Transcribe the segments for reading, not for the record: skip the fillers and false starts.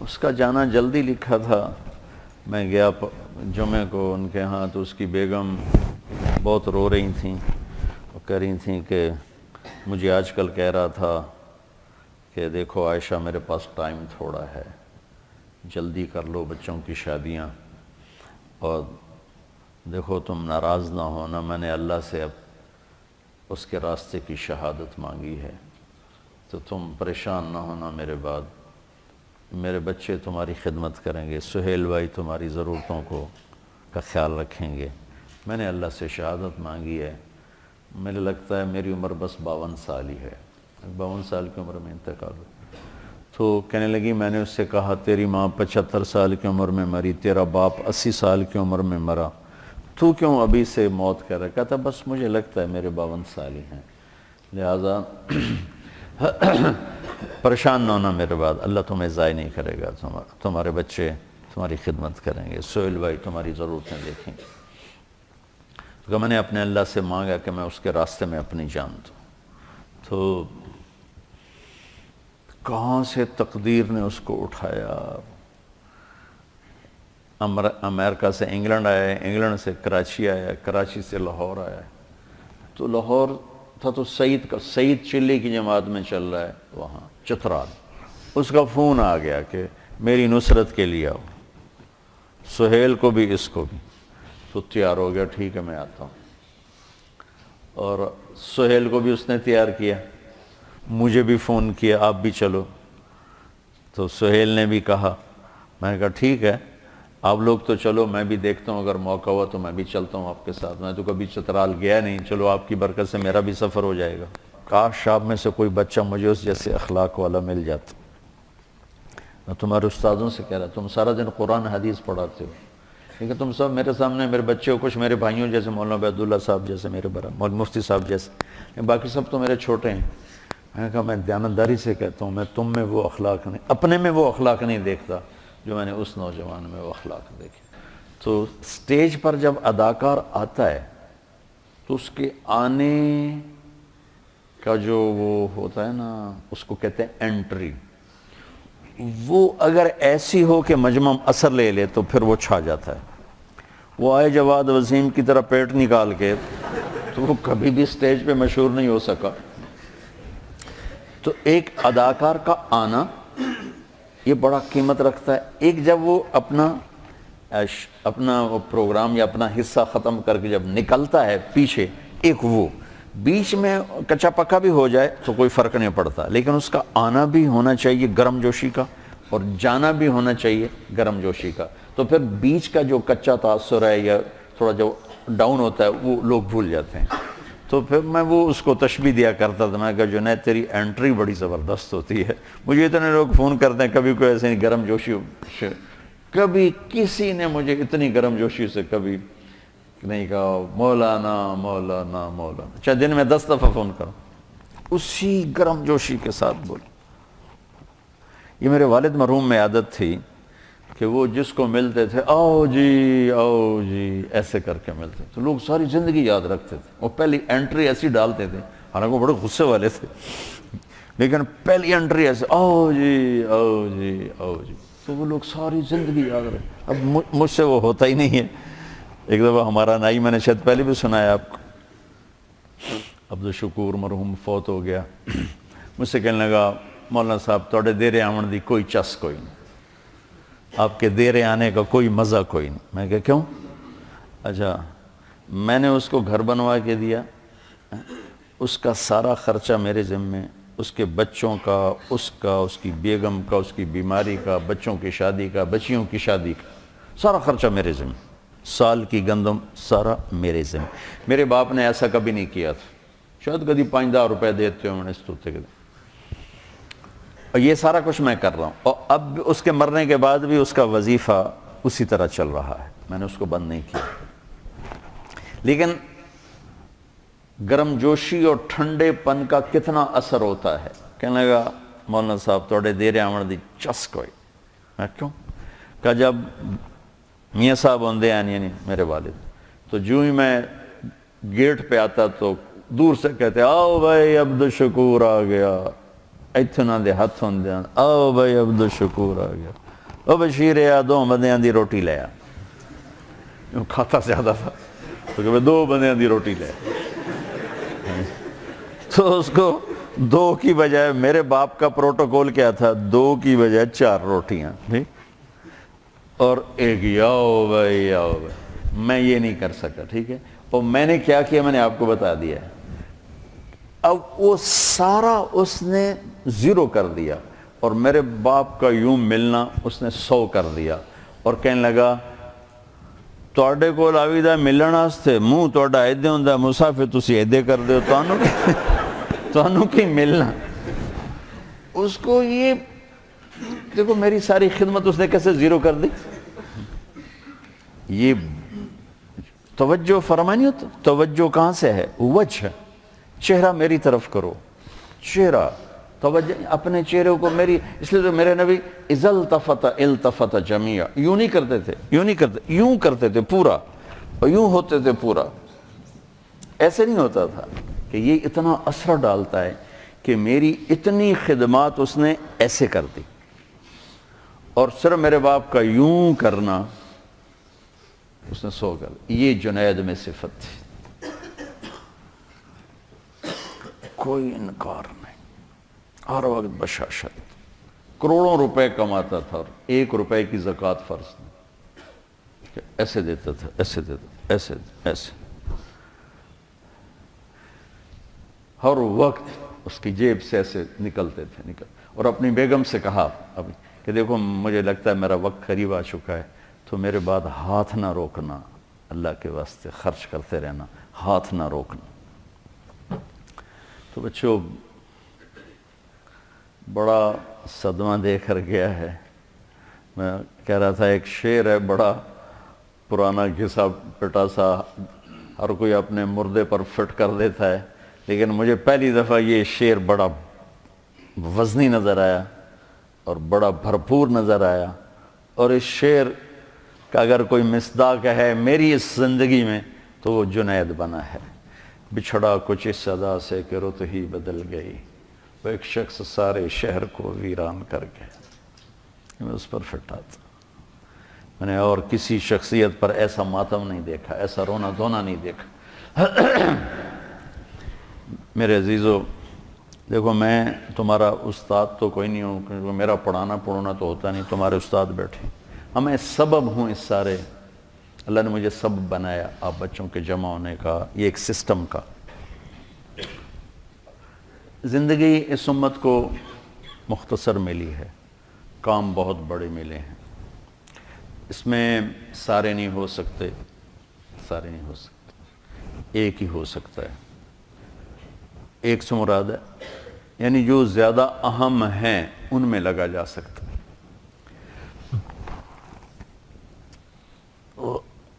اس کا جانا جلدی لکھا تھا. میں گیا جمعے کو ان کے ہاں، تو اس کی بیگم بہت رو رہی تھیں، وہ کہہ رہی تھیں کہ مجھے آج کل کہہ رہا تھا کہ دیکھو عائشہ میرے پاس ٹائم تھوڑا ہے، جلدی کر لو بچوں کی شادیاں، اور دیکھو تم ناراض نہ ہونا، میں نے اللہ سے اب اس کے راستے کی شہادت مانگی ہے، تو تم پریشان نہ ہونا میرے بعد، میرے بچے تمہاری خدمت کریں گے، سہیل بھائی تمہاری ضرورتوں کا خیال رکھیں گے، میں نے اللہ سے شہادت مانگی ہے. مجھے لگتا ہے میری عمر بس 52 سال ہی ہے، 52 سال کی عمر میں انتقال ہو. تو کہنے لگی میں نے اس سے کہا تیری ماں 75 سال کی عمر میں مری، تیرا باپ 80 سال کی عمر میں مرا، تو کیوں ابھی سے موت کر رہا ہے؟ کہتا بس مجھے لگتا ہے میرے 52 سال ہی ہیں، لہٰذا پریشان نہ ہونا میرے بعد، اللہ تمہیں ضائع نہیں کرے گا، تمہارے بچے تمہاری خدمت کریں گے، سہیل بھائی تمہاری ضرورتیں دیکھیں گے. تو میں نے اپنے اللہ سے مانگا کہ میں اس کے راستے میں اپنی جان دوں. تو کہاں سے تقدیر نے اس کو اٹھایا، امریکہ سے انگلینڈ آیا، انگلینڈ سے کراچی آیا، کراچی سے لاہور آیا. تو لاہور تھا تو سعید چلی کی جماعت میں چل رہا ہے وہاں چترال. اس کا فون آ گیا کہ میری نصرت کے لیے آؤ، سہیل کو بھی اس کو بھی. تو تیار ہو گیا، ٹھیک ہے میں آتا ہوں. اور سہیل کو بھی اس نے تیار کیا، مجھے بھی فون کیا آپ بھی چلو. تو سہیل نے بھی کہا، میں نے کہا ٹھیک ہے آپ لوگ تو چلو، میں بھی دیکھتا ہوں اگر موقع ہوا تو میں بھی چلتا ہوں آپ کے ساتھ، میں تو کبھی چترال گیا نہیں، چلو آپ کی برکت سے میرا بھی سفر ہو جائے گا. کاش آپ میں سے کوئی بچہ مجھے اس جیسے اخلاق والا مل جاتا. میں تمہارے استادوں سے کہہ رہا تم سارا دن قرآن حدیث پڑھاتے ہو، لیکن تم سب میرے سامنے میرے بچے ہو، کچھ میرے بھائیوں جیسے مولانا عبیداللہ صاحب جیسے میرے بڑا، مولانا مفتی صاحب جیسے، باقی سب تو میرے چھوٹے ہیں. میں نے کہا میں دیانتداری سے کہتا ہوں، میں تم میں وہ اخلاق نہیں، اپنے میں وہ اخلاق نہیں دیکھتا جو میں نے اس نوجوان میں وہ اخلاق دیکھے. تو سٹیج پر جب اداکار آتا ہے تو اس کے آنے کا جو وہ ہوتا ہے نا، اس کو کہتے ہیں انٹری، وہ اگر ایسی ہو کہ مجمع اثر لے لے تو پھر وہ چھا جاتا ہے. وہ آئے جواد وسیم کی طرح پیٹ نکال کے تو وہ کبھی بھی سٹیج پہ مشہور نہیں ہو سکا. تو ایک اداکار کا آنا یہ بڑا قیمت رکھتا ہے. ایک جب وہ اپنا پروگرام یا اپنا حصہ ختم کر کے جب نکلتا ہے پیچھے، ایک وہ بیچ میں کچا پکا بھی ہو جائے تو کوئی فرق نہیں پڑتا، لیکن اس کا آنا بھی ہونا چاہیے گرم جوشی کا، اور جانا بھی ہونا چاہیے گرم جوشی کا. تو پھر بیچ کا جو کچا تاثر ہے یا تھوڑا جو ڈاؤن ہوتا ہے وہ لوگ بھول جاتے ہیں. تو پھر میں وہ اس کو تشبیہ دیا کرتا تھا، میں کہا جنید تیری انٹری بڑی زبردست ہوتی ہے. مجھے اتنے لوگ فون کرتے ہیں، کبھی کوئی ایسے گرم جوشی، کبھی کسی نے مجھے اتنی گرم جوشی سے کبھی نہیں کہا مولانا مولانا مولانا، چاہے دن میں 10 دفعہ فون کرو، اسی گرم جوشی کے ساتھ بول. یہ میرے والد مرحوم میں عادت تھی کہ وہ جس کو ملتے تھے آؤ جی ایسے کر کے ملتے تھے، لوگ ساری زندگی یاد رکھتے تھے. وہ پہلی انٹری ایسی ڈالتے تھے، حالانکہ وہ بڑے غصے والے تھے، لیکن پہلی انٹری ایسے آؤ جی آؤ جی آؤ جی، تو وہ لوگ ساری زندگی یاد رکھتے. اب مجھ سے وہ ہوتا ہی نہیں ہے. ایک دفعہ ہمارا نائی، میں نے شاید پہلے بھی سنایا آپ کو، عبدالشکور مرحوم فوت ہو گیا. مجھ سے کہنے لگا مولانا صاحب توڑے دیرے آمن دی کوئی چس کوئی نہیں، آپ کے دیرے آنے کا کوئی مزہ کوئی نہیں. میں کہا کیوں؟ اچھا میں نے اس کو گھر بنوا کے دیا، اس کا سارا خرچہ میرے ذمے، اس کے بچوں کا، اس کی بیگم کا، اس کی بیماری کا، بچوں کی شادی کا، بچیوں کی شادی کا، سارا خرچہ میرے ذمے، سال کی گندم سارا میرے ذمے. میرے باپ نے ایسا کبھی نہیں کیا تھا، شاید کبھی 5-10 روپے دیتے ہو میں نے اس توتے کے دن، اور یہ سارا کچھ میں کر رہا ہوں. اور اب اس کے مرنے کے بعد بھی اس کا وظیفہ اسی طرح چل رہا ہے، میں نے اس کو بند نہیں کیا. لیکن گرم جوشی اور ٹھنڈے پن کا کتنا اثر ہوتا ہے. کہنے لگا مولانا صاحب توڑے دیرے آمن دی چس کوئی. میں کیوں؟ کہ جب میاں صاحب ہوندے ہیں یعنی میرے والد، تو جو ہی میں گیٹ پہ آتا تو دور سے کہتے آؤ بھائی عبدالشکور آ گیا، ایتھنا دے ہاتھ ہوندے ہیں آؤ بھائی عبدالشکور آ گیا. او بشیر یا 2 بندیاں دی روٹی لے آ. کھاتا زیادہ تھا تو کہ 2 بندیاں دی روٹی لے آ. تو اس کو 2 کی بجائے، میرے باپ کا پروٹوکول کیا تھا، 2 کی بجائے 4 روٹیاں، اور ایک یاؤ بھائی یاؤ بھائی. میں یہ نہیں کر سکا، ٹھیک ہے. اور میں نے کیا کیا میں نے آپ کو بتا دیا ہے. اب وہ سارا اس نے 0 کر دیا، اور میرے باپ کا یوں ملنا اس نے 100 کر دیا، اور کہنے لگا تواڈے کول آویدا ملن واسطے منہ تواڈا ایدے ہوندا مسافر تسی ایدے کر دیو، تانوں کی ملنا. اس کو یہ دیکھو میری ساری خدمت اس نے کیسے 0 کر دی. یہ توجہ فرمانی ہوتا. توجہ کہاں سے ہے؟ وجہ، چہرہ میری طرف کرو، چہرہ توجہ اپنے چہرے کو میری. اس لیے تو میرے نبی اذا التفت التفت جمیعا، یوں نہیں کرتے تھے، یوں نہیں کرتے، یوں کرتے تھے پورا، اور یوں ہوتے تھے پورا. ایسے نہیں ہوتا تھا کہ یہ اتنا اثر ڈالتا ہے کہ میری اتنی خدمات اس نے ایسے کر دی. اور صرف میرے باپ کا یوں کرنا اس نے 100 کر دی. یہ جنید میں صفت تھی. کوئی انکار نہیں، ہر وقت بشاشت. کروڑوں روپے کماتا تھا اور 1 روپے کی زکوٰۃ فرض نہیں. ایسے دیتا تھا، ایسے دیتا تھا، ایسے ایسے. ہر وقت اس کی جیب سے ایسے نکلتے تھے اور اپنی بیگم سے کہا ابھی کہ دیکھو مجھے لگتا ہے میرا وقت قریب آ چکا ہے، تو میرے بعد ہاتھ نہ روکنا، اللہ کے واسطے خرچ کرتے رہنا، ہاتھ نہ روکنا. تو بچوں بڑا صدمہ دے کر گیا ہے. میں کہہ رہا تھا ایک شعر ہے بڑا پرانا گھسا پٹا سا، ہر کوئی اپنے مردے پر فٹ کر دیتا ہے، لیکن مجھے پہلی دفعہ یہ شعر بڑا وزنی نظر آیا اور بڑا بھرپور نظر آیا. اور اس شعر کا اگر کوئی مصداق ہے میری اس زندگی میں تو وہ جنید بنا ہے. بچھڑا کچھ اس ادا سے کہ رت ہی بدل گئی، وہ ایک شخص سارے شہر کو ویران کر گیا. میں اس پر فٹا تھا. میں نے اور کسی شخصیت پر ایسا ماتم نہیں دیکھا، ایسا رونا دھونا نہیں دیکھا. میرے عزیزو دیکھو میں تمہارا استاد تو کوئی نہیں ہوں، کیونکہ میرا پڑھانا تو ہوتا نہیں، تمہارے استاد بیٹھے. ہمیں سبب ہوں اس سارے، اللہ نے مجھے سبب بنایا آپ بچوں کے جمع ہونے کا، یہ ایک سسٹم کا. زندگی اس امت کو مختصر ملی ہے، کام بہت بڑے ملے ہیں. اس میں سارے نہیں ہو سکتے، سارے نہیں ہو سکتے، ایک ہی ہو سکتا ہے. ایک سے مراد ہے یعنی جو زیادہ اہم ہیں ان میں لگا جا سکتا ہے.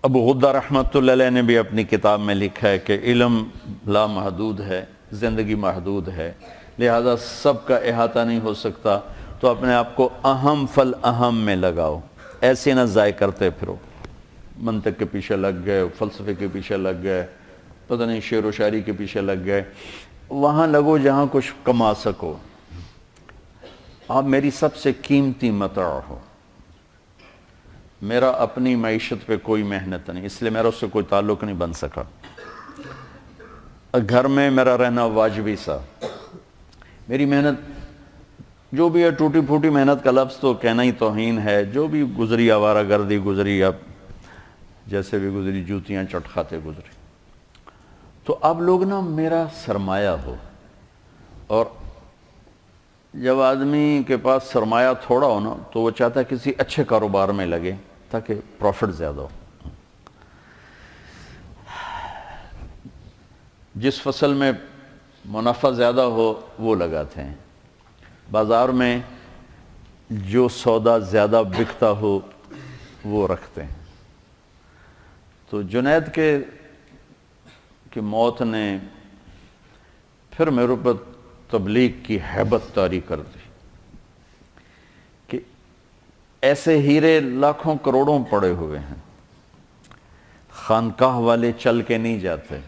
ابو غدہ رحمۃ اللہ علیہ نے بھی اپنی کتاب میں لکھا ہے کہ علم لا محدود ہے، زندگی محدود ہے، لہذا سب کا احاطہ نہیں ہو سکتا، تو اپنے آپ کو اہم فل اہم میں لگاؤ. ایسے نہ ضائع کرتے پھرو، منطق کے پیچھے لگ گئے، فلسفے کے پیچھے لگ گئے، پتہ نہیں شعر و شاعری کے پیچھے لگ گئے. وہاں لگو جہاں کچھ کما سکو. آپ میری سب سے قیمتی متاع ہو. میرا اپنی معیشت پہ کوئی محنت نہیں، اس لیے میرا اس سے کوئی تعلق نہیں بن سکا. گھر میں میرا رہنا واجبی سا. میری محنت جو بھی ہے ٹوٹی پھوٹی محنت کا لفظ تو کہنا ہی توہین ہے، جو بھی گزری آوارہ گردی گزری، اب جیسے بھی گزری، جوتیاں چٹ کھاتے گزری. تو اب لوگ نا میرا سرمایہ ہو. اور جب آدمی کے پاس سرمایہ تھوڑا ہو نا تو وہ چاہتا ہے کسی اچھے کاروبار میں لگے تاکہ پروفٹ زیادہ ہو. جس فصل میں منافع زیادہ ہو وہ لگاتے ہیں. بازار میں جو سودا زیادہ بکتا ہو وہ رکھتے ہیں. تو جنید کی موت نے پھر میرے پر تبلیغ کی ہیبت طاری کر دی کہ ایسے ہیرے لاکھوں کروڑوں پڑے ہوئے ہیں. خانقاہ والے چل کے نہیں جاتے،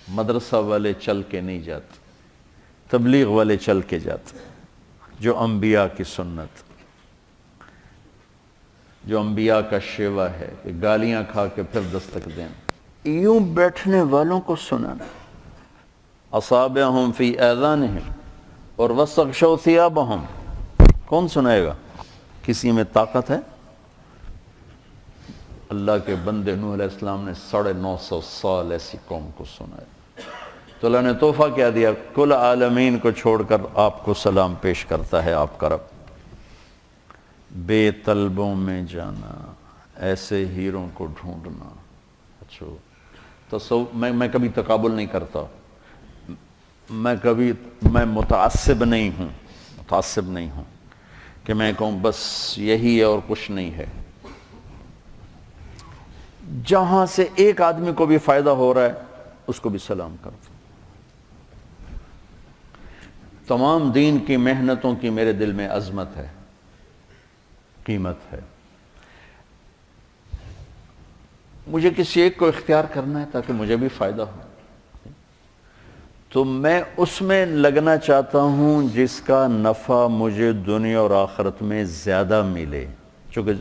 مدرسہ والے چل کے نہیں جاتے، تبلیغ والے چل کے جاتے، جو انبیاء کی سنت. جو انبیاء کا شیوا ہے کہ گالیاں کھا کے پھر دستک دینا، یوں بیٹھنے والوں کو سنانا، اصابعہم فی آذانہم اور واستغشوا ثیابہم، کون سنائے گا؟ کسی میں طاقت ہے؟ اللہ کے بندے نوح علیہ السلام نے 950 سال ایسی قوم کو سنایا، تو اللہ نے تحفہ کیا دیا؟ کل عالمین کو چھوڑ کر آپ کو سلام پیش کرتا ہے آپ کا رب۔ بے طلبوں میں جانا، ایسے ہیروں کو ڈھونڈنا۔ اچھا میں کبھی تقابل نہیں کرتا، میں متعصب نہیں ہوں کہ میں کہوں بس یہی ہے اور کچھ نہیں ہے۔ جہاں سے ایک آدمی کو بھی فائدہ ہو رہا ہے اس کو بھی سلام کرتا۔ تمام دین کی محنتوں کی میرے دل میں عظمت ہے، قیمت ہے، مجھے کسی ایک کو اختیار کرنا ہے تاکہ مجھے بھی فائدہ ہو، تو میں اس میں لگنا چاہتا ہوں جس کا نفع مجھے دنیا اور آخرت میں زیادہ ملے، چونکہ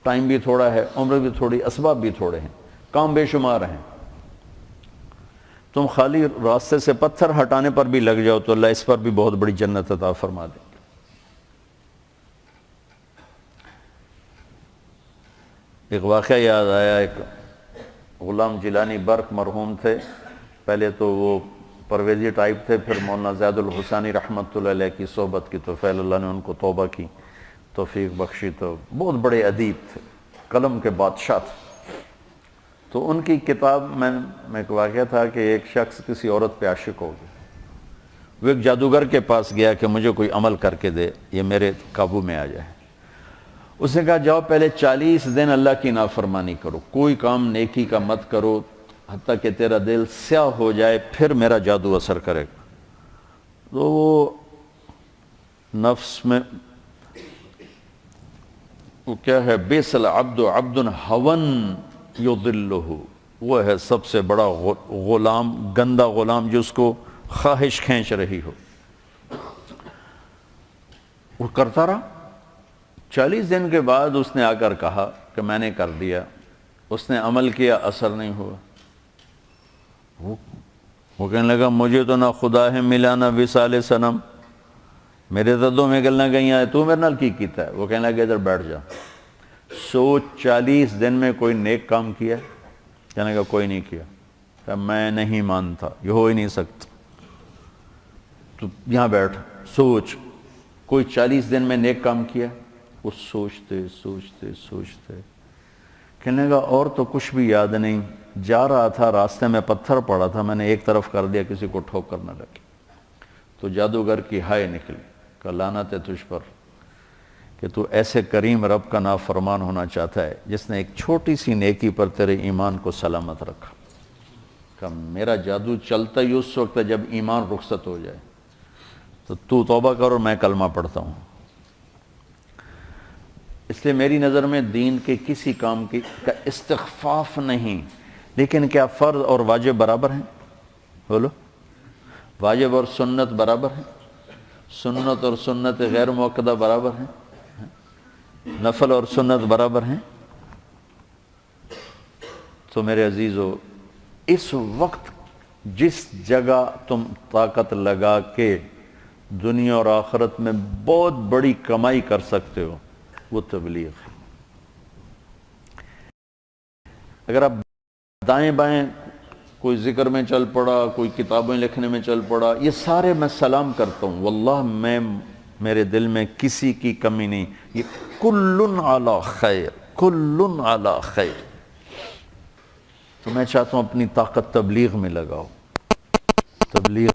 ٹائم بھی تھوڑا ہے، عمر بھی تھوڑی، اسباب بھی تھوڑے ہیں، کام بے شمار ہیں۔ تم خالی راستے سے پتھر ہٹانے پر بھی لگ جاؤ تو اللہ اس پر بھی بہت بڑی جنت عطا فرما دے۔ ایک واقعہ یاد آیا، ایک غلام جیلانی برق مرحوم تھے، پہلے تو وہ پرویزی ٹائپ تھے، پھر مولانا زید الحسانی رحمۃ اللہ علیہ کی صحبت کی تو فیل اللہ نے ان کو توبہ کی توفیق بخشی، تو بہت بڑے ادیب تھے، قلم کے بادشاہ تھے۔ تو ان کی کتاب میں ایک واقعہ تھا کہ ایک شخص کسی عورت پہ عاشق ہو گیا، وہ ایک جادوگر کے پاس گیا کہ مجھے کوئی عمل کر کے دے، یہ میرے قابو میں آ جائے۔ اس نے کہا جاؤ پہلے 40 دن اللہ کی نافرمانی کرو، کوئی کام نیکی کا مت کرو حتیٰ کہ تیرا دل سیاہ ہو جائے، پھر میرا جادو اثر کرے گا۔ تو وہ نفس میں وہ کیا ہے، بیس العبد عبد ہون یضلہ، وہ ہے سب سے بڑا غلام، گندا غلام جس کو خواہش کھینچ رہی ہو۔ وہ کرتا رہا، 40 دن کے بعد اس نے آ کر کہا کہ میں نے کر دیا، اس نے عمل کیا، اثر نہیں ہوا۔ وہ کہنے لگا مجھے تو نہ خدا ہے ملا نہ وصال صنم، میرے تو دو میں گلنا گئی ہیں، تو میرے نال کی کیتا ہے؟ وہ کہنے لگا ادھر بیٹھ جا، سوچ 40 دن میں کوئی نیک کام کیا؟ کہنے لگا کوئی نہیں کیا۔ کہ میں نہیں مانتا، یہ ہو ہی نہیں سکتا، تو یہاں بیٹھ سوچ کوئی 40 دن میں نیک کام کیا؟ وہ سوچتے کہنے لگا اور تو کچھ بھی یاد نہیں، جا رہا تھا راستے میں پتھر پڑا تھا، میں نے ایک طرف کر دیا کسی کو ٹھوکر نہ لگی۔ تو جادوگر کی ہائے نکلی کہ لعنت ہے تجھ پر کہ تو ایسے کریم رب کا نافرمان ہونا چاہتا ہے جس نے ایک چھوٹی سی نیکی پر تیرے ایمان کو سلامت رکھا۔ کہ میرا جادو چلتا ہی اس وقت ہے جب ایمان رخصت ہو جائے، تو توبہ کر اور میں کلمہ پڑھتا ہوں۔ اس لیے میری نظر میں دین کے کسی کام کا استخفاف نہیں، لیکن کیا فرض اور واجب برابر ہیں؟ بولو، واجب اور سنت برابر ہیں؟ سنت اور سنت غیر موقدہ برابر ہیں؟ نفل اور سنت برابر ہیں؟ تو میرے عزیزو، اس وقت جس جگہ تم طاقت لگا کے دنیا اور آخرت میں بہت بڑی کمائی کر سکتے ہو وہ تبلیغ ہے۔ اگر آپ دائیں بائیں کوئی ذکر میں چل پڑا، کوئی کتابیں لکھنے میں چل پڑا، یہ سارے میں سلام کرتا ہوں، واللہ میرے دل میں کسی کی کمی نہیں، یہ کلن علی خیر، کلن علی خیر۔ تو میں چاہتا ہوں اپنی طاقت تبلیغ میں لگاؤ، تبلیغ